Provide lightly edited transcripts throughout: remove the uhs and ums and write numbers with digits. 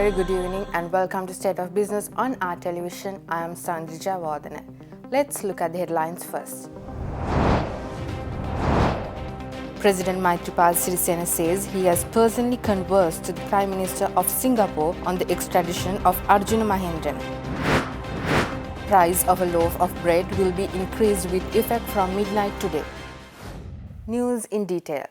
very good evening and welcome to State of Business on our television. I am Sanjija Vardhana. Let's look at the headlines first. President Maithripala Sirisena says he has personally conversed to the Prime Minister of Singapore on the extradition of Arjuna Mahendran. Price of a loaf of bread will be increased with effect from midnight today. News in detail.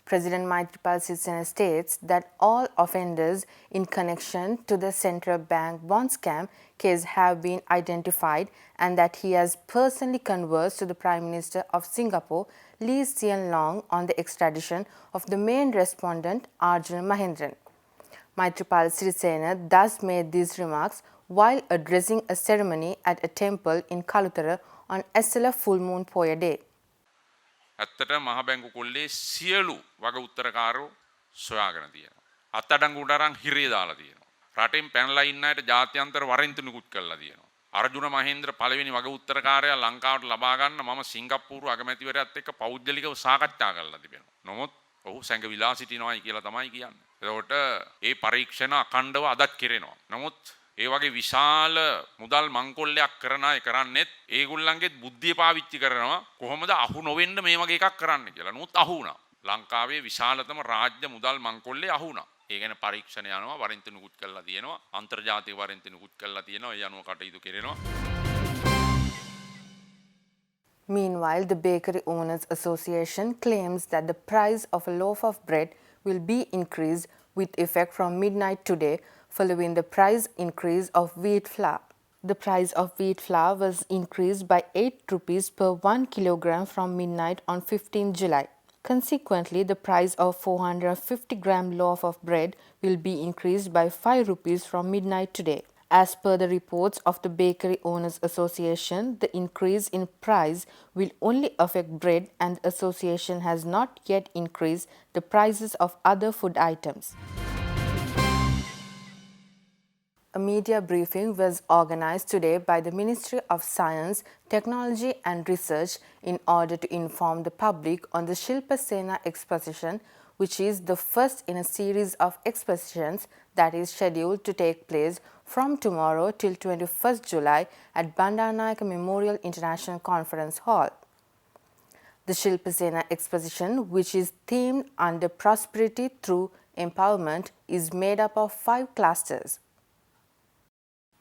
President Maithripala Sirisena states that all offenders in connection to the central bank bond scam case have been identified and that he has personally conversed to the Prime Minister of Singapore, Lee Hsien Loong, on the extradition of the main respondent, Arjuna Mahendran. Maithripala Sirisena thus made these remarks while addressing a ceremony at a temple in Kalutara on Asala full moon Poya day. ඇත්තට මහ බැංකු කොල්ලේ සියලු වග උත්තරකාරෝ සොයාගෙන තියෙනවා. අත්අඩංගුවට අරන් හිරේ දාලා තියෙනවා. රටෙන් පැනලා ඉන්න අයට ජාත්‍යන්තර වරෙන්තු නිකුත් කරලා තියෙනවා. අර්ජුන මහේන්ද්‍ර පළවෙනි වග උත්තරකාරයා ලංකාවට ලබා ගන්න මම සිංගප්පූරු අගමැතිවරයාත් එක්ක පෞද්ගලිකව සාකච්ඡා කරලා තිබෙනවා. නමුත් ඔහු සැඟවිලා සිටිනවායි කියලා තමයි කියන්නේ. ඒකට ඒ පරීක්ෂණ අඛණ්ඩව අදත් කෙරෙනවා. නමුත් ඒ වගේ විශාල මුදල් මංකොල්ලයක් කරන අය කරන්නේත් ඒගොල්ලන්ගේත් බුද්ධිය පාවිච්චි කරනවා කොහොමද අහු නොවෙන්න මේ වගේ එකක් කරන්න කියලා. නමුත් අහු වුණා. ලංකාවේ විශාලතම රාජ්‍ය මුදල් මංකොල්ලේ අහු වුණා. ඒ ගැන පරීක්ෂණ යනවා, වරින්තු නිකුත් කරලා තියෙනවා, අන්තර්ජාතික වරින්තු නිකුත් කරලා තියෙනවා. ඒ අනුව කටයුතු කෙරෙනවා. Meanwhile, the Bakery Owners Association claims that the price of a loaf of bread will be increased with effect from midnight today following the price increase of wheat flour. The price of wheat flour was increased by 8 rupees per 1 kilogram from midnight on 15 July. Consequently, the price of 450-gram loaf of bread will be increased by 5 rupees from midnight today. As per the reports of the Bakery Owners Association, the increase in price will only affect bread and the association has not yet increased the prices of other food items. A media briefing was organized today by the Ministry of Science, Technology and Research in order to inform the public on the Shilpa Sena Exposition, which is the first in a series of expositions that is scheduled to take place from tomorrow till 21st July at Bandaranaike Memorial International Conference Hall. The Shilpa Sena Exposition, which is themed under Prosperity Through Empowerment, is made up of 5 clusters.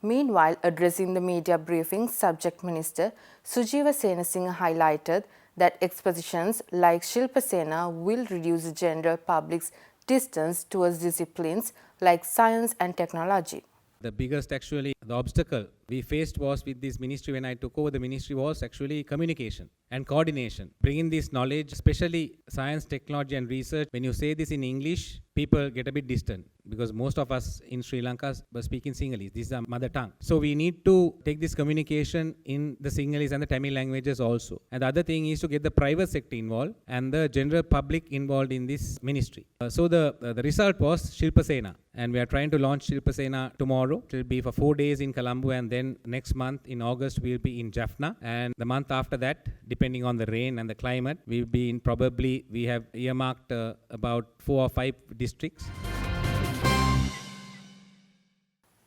Meanwhile, addressing the media briefing, Subject Minister Sujiva Senasinghe highlighted that expositions like Shilpa Sena will reduce the general public's distance towards disciplines like science and technology. The biggest the obstacle we faced was with this ministry when I took over the ministry was actually communication and coordination. Bringing this knowledge, especially science, technology and research, when you say this in English, people get a bit distant because most of us in Sri Lanka were speaking Sinhalese. This is our mother tongue. So we need to take this communication in the Sinhalese and the Tamil languages also. And the other thing is to get the private sector involved and the general public involved in this ministry. So the result was Shilpa Sena. And we are trying to launch Shilpa Sena tomorrow. It will be for 4 days in Colombo and then next month in August we will be in Jaffna. And the month after that, depending on the rain and the climate, we will be in we have earmarked about 4 or 5 districts.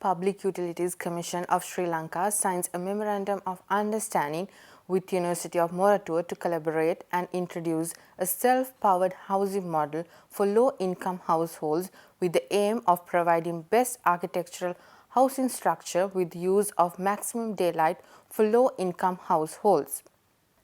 Public Utilities Commission of Sri Lanka signs a memorandum of understanding with University of Moratuwa to collaborate and introduce a self-powered housing model for low-income households with the aim of providing best architectural housing structure with use of maximum daylight for low-income households.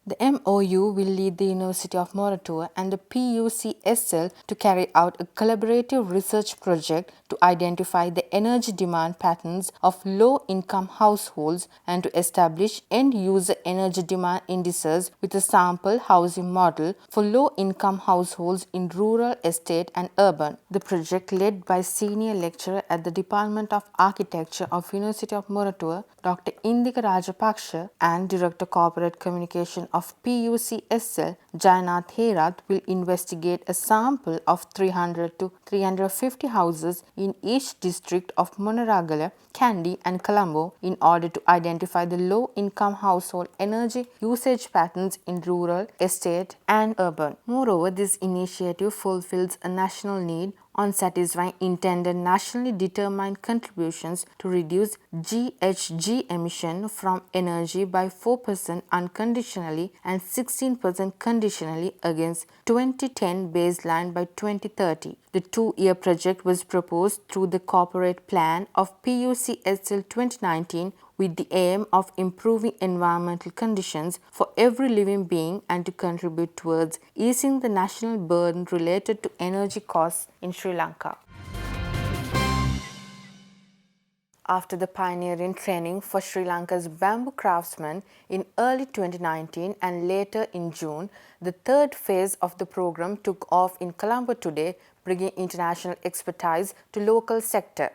The MOU will lead the University of Moratuwa and the PUCSL to carry out a collaborative research project to identify the energy demand patterns of low-income households and to establish end-user energy demand indices with a sample housing model for low-income households in rural, estate and urban. The project, led by senior lecturer at the Department of Architecture of University of Moratuwa, Dr. Indika Rajapaksha, and Director Corporate Communication of PUCSL, Jayanath Herath, will investigate a sample of 300 to 350 houses in each district of Monaragala, Kandy and Colombo in order to identify the low-income household energy usage patterns in rural, estate and urban. Moreover, this initiative fulfills a national need on satisfying intended nationally determined contributions to reduce GHG emission from energy by 4% unconditionally and 16% conditionally against 2010 baseline by 2030. The two-year project was proposed through the corporate plan of PUCSL 2019 with the aim of improving environmental conditions for every living being and to contribute towards easing the national burden related to energy costs in Sri Lanka. After the pioneering training for Sri Lanka's bamboo craftsmen in early 2019 and later in June, the third phase of the program took off in Colombo today, bringing international expertise to local sector.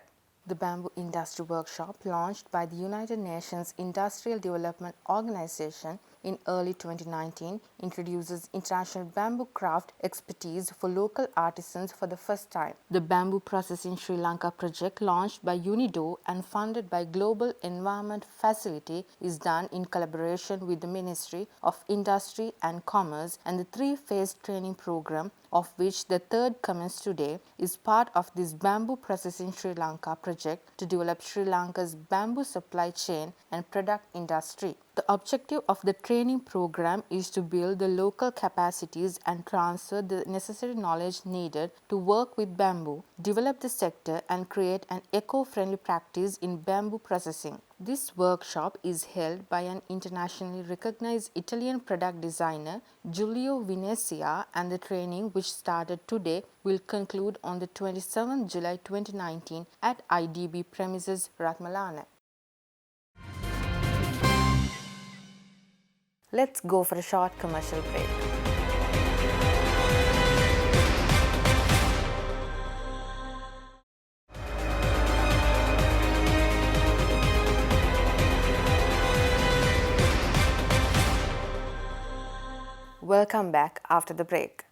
The Bamboo Industry Workshop, launched by the United Nations Industrial Development Organization in early 2019, introduces international bamboo craft expertise for local artisans for the first time. The Bamboo Processing Sri Lanka project, launched by UNIDO and funded by Global Environment Facility, is done in collaboration with the Ministry of Industry and Commerce, and the three-phase training program, of which the third commenced today, is part of this Bamboo Processing Sri Lanka project to develop Sri Lanka's bamboo supply chain and product industry. The objective of the training program is to build the local capacities and transfer the necessary knowledge needed to work with bamboo, develop the sector, and create an eco-friendly practice in bamboo processing. This workshop is held by an internationally recognized Italian product designer, Giulio Venezia, and the training, which started today, will conclude on the 27th July 2019 at IDB premises, Ratmalana. Let's go for a short commercial break. Welcome back after the break.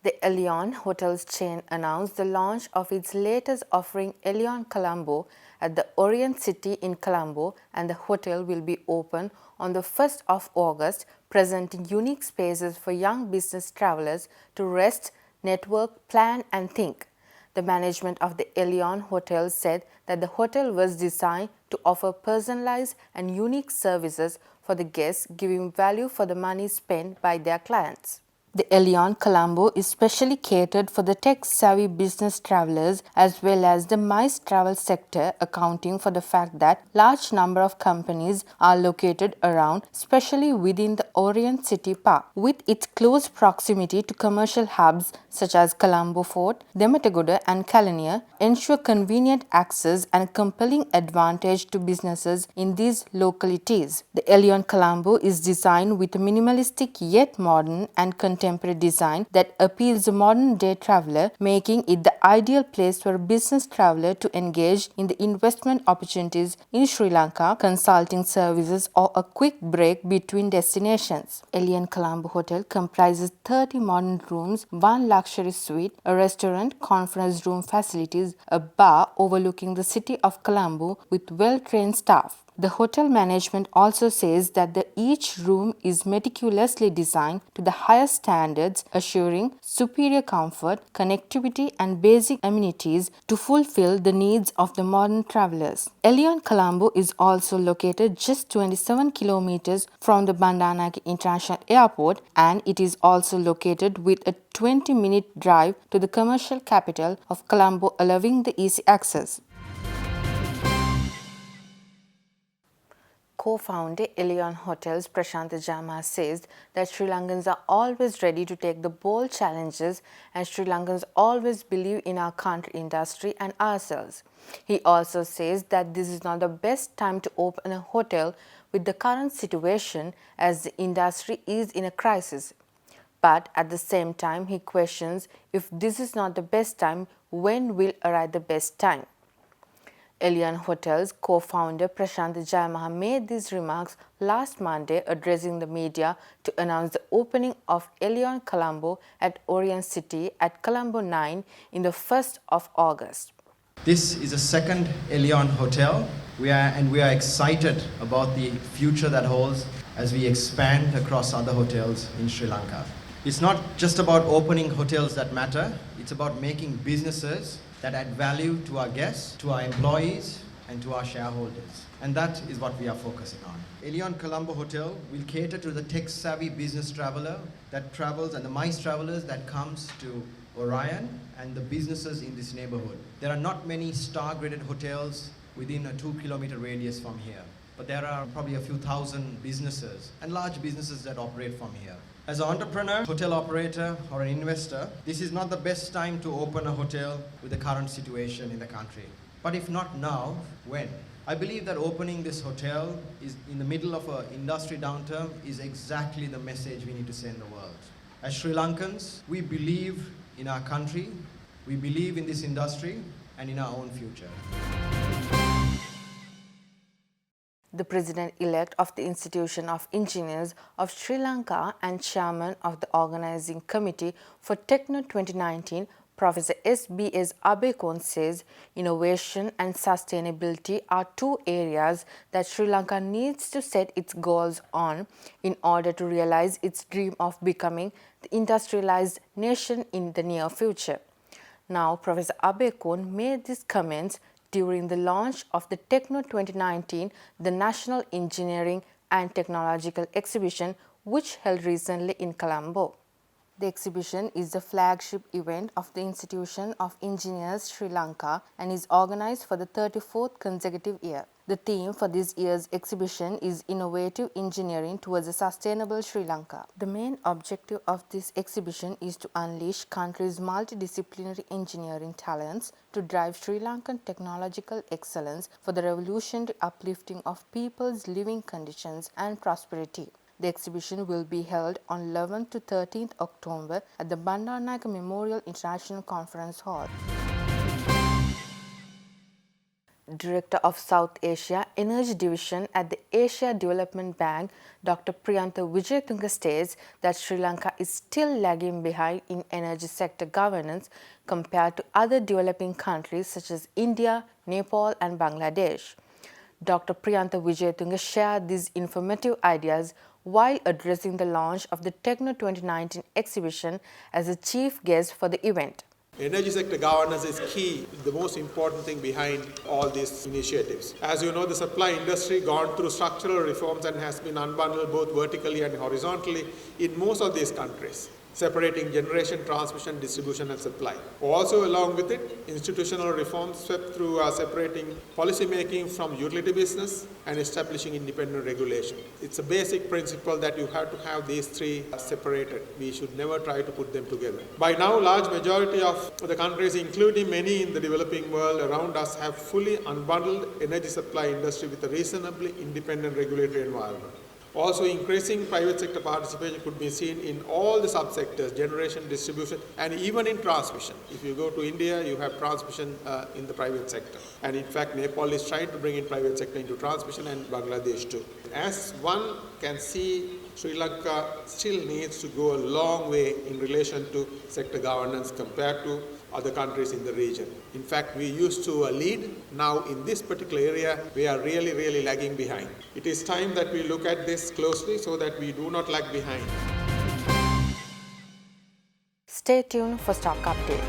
The Elyon Hotels chain announced the launch of its latest offering, Elyon Colombo, at the Orient City in Colombo, and the hotel will be open on the 1st of August, presenting unique spaces for young business travelers to rest, network, plan and think. The management of the Elyon Hotel said that the hotel was designed to offer personalized and unique services for the guests, giving value for the money spent by their clients. The Elyon Colombo is specially catered for the tech-savvy business travelers as well as the MICE travel sector, accounting for the fact that large number of companies are located around, especially within the Orient City Park. With its close proximity to commercial hubs such as Colombo Fort, Demetagoda and Kalaniya, ensure convenient access and compelling advantage to businesses in these localities. The Elyon Colombo is designed with a minimalistic yet modern and contemporary design that appeals to modern-day traveler, making it the ideal place for a business traveler to engage in the investment opportunities in Sri Lanka, consulting services, or a quick break between destinations. Elyon Colombo Hotel comprises 30 modern rooms, one luxury suite, a restaurant, conference room facilities, a bar overlooking the city of Colombo with well-trained staff. The hotel management also says that each room is meticulously designed to the highest standards, assuring superior comfort, connectivity and basic amenities to fulfill the needs of the modern travelers. Elyon Colombo is also located just 27 kilometers from the Bandaranaike International Airport, and it is also located with a 20-minute drive to the commercial capital of Colombo, allowing the easy access. Co-founder Elyon Hotels Prashant Jama says that Sri Lankans are always ready to take the bold challenges, and Sri Lankans always believe in our country industry and ourselves. He also says that this is not the best time to open a hotel with the current situation, as the industry is in a crisis. But at the same time, he questions if this is not the best time, when will arrive the best time? Elyon Hotels co-founder Prashant Jayamaha made these remarks last Monday, addressing the media to announce the opening of Elyon Colombo at Orient City at Colombo 9 in the 1st of August. This is a second Elyon Hotel. We are excited about the future that holds as we expand across other hotels in Sri Lanka. It's not just about opening hotels that matter, it's about making businesses that add value to our guests, to our employees, and to our shareholders. And that is what we are focusing on. Elyon Colombo Hotel will cater to the tech-savvy business traveler that travels and the MICE travelers that comes to Orion and the businesses in this neighborhood. There are not many star-graded hotels within a 2-kilometer radius from here, but there are probably a few thousand businesses and large businesses that operate from here. As an entrepreneur, hotel operator, or an investor, this is not the best time to open a hotel with the current situation in the country. But if not now, when? I believe that opening this hotel is in the middle of an industry downturn is exactly the message we need to send the world. As Sri Lankans, we believe in our country, we believe in this industry, and in our own future. The President-elect of the Institution of Engineers of Sri Lanka and Chairman of the Organizing Committee for Techno 2019, Professor S.B.S. Abekon says innovation and sustainability are two areas that Sri Lanka needs to set its goals on in order to realize its dream of becoming the industrialized nation in the near future. Now, Professor Abekon made these comments during the launch of the Techno 2019, the National Engineering and Technological Exhibition, which held recently in Colombo. The exhibition is the flagship event of the Institution of Engineers Sri Lanka and is organized for the 34th consecutive year. The theme for this year's exhibition is Innovative Engineering Towards a Sustainable Sri Lanka. The main objective of this exhibition is to unleash country's multidisciplinary engineering talents to drive Sri Lankan technological excellence for the revolutionary uplifting of people's living conditions and prosperity. The exhibition will be held on 11th to 13th October at the Bandaranaike Memorial International Conference Hall. Director of South Asia Energy Division at the Asia Development Bank, Dr. Priyantha Wijetunga states that Sri Lanka is still lagging behind in energy sector governance compared to other developing countries such as India, Nepal and Bangladesh. Dr. Priyantha Wijetunga shared these informative ideas while addressing the launch of the Techno 2019 exhibition as a chief guest for the event. Energy sector governance is key, the most important thing behind all these initiatives. As you know, the supply industry gone through structural reforms and has been unbundled both vertically and horizontally in most of these countries, separating generation, transmission, distribution and supply. Also along with it, institutional reforms swept through separating policy making from utility business and establishing independent regulation. It's a basic principle that you have to have these three separated. We should never try to put them together. By now, large majority of the countries, including many in the developing world around us, have fully unbundled energy supply industry with a reasonably independent regulatory environment. Also, increasing private sector participation could be seen in all the subsectors, generation, distribution, and even in transmission. If you go to India, you have transmission in the private sector. And in fact, Nepal is trying to bring in private sector into transmission and Bangladesh too. As one can see, Sri Lanka still needs to go a long way in relation to sector governance compared to other countries in the region. In fact, we used to lead. Now in this particular area, we are really lagging behind. It is time that we look at this closely so that we do not lag behind. Stay tuned for stock updates.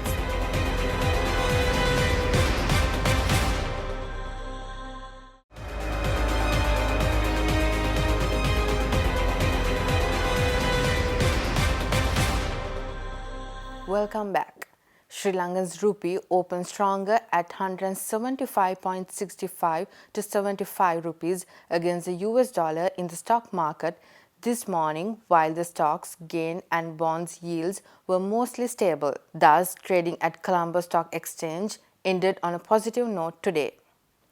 Welcome back. Sri Lankan's rupee opened stronger at 175.65 to 75 rupees against the US dollar in the stock market this morning, while the stocks gain and bonds yields were mostly stable. Thus, trading at Colombo Stock Exchange ended on a positive note today.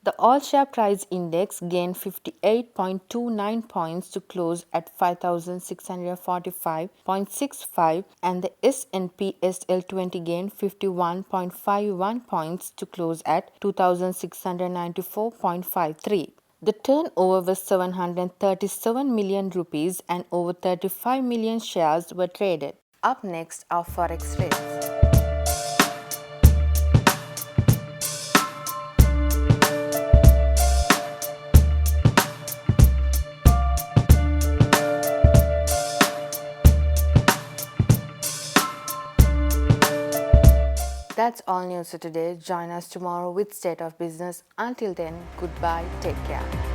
The all-share price index gained 58.29 points to close at 5,645.65 and the S&P SL20 gained 51.51 points to close at 2,694.53. The turnover was 737 million rupees and over 35 million shares were traded. Up next are forex rates. That's all news for today. Join us tomorrow with State of Business. Until then, goodbye. Take care.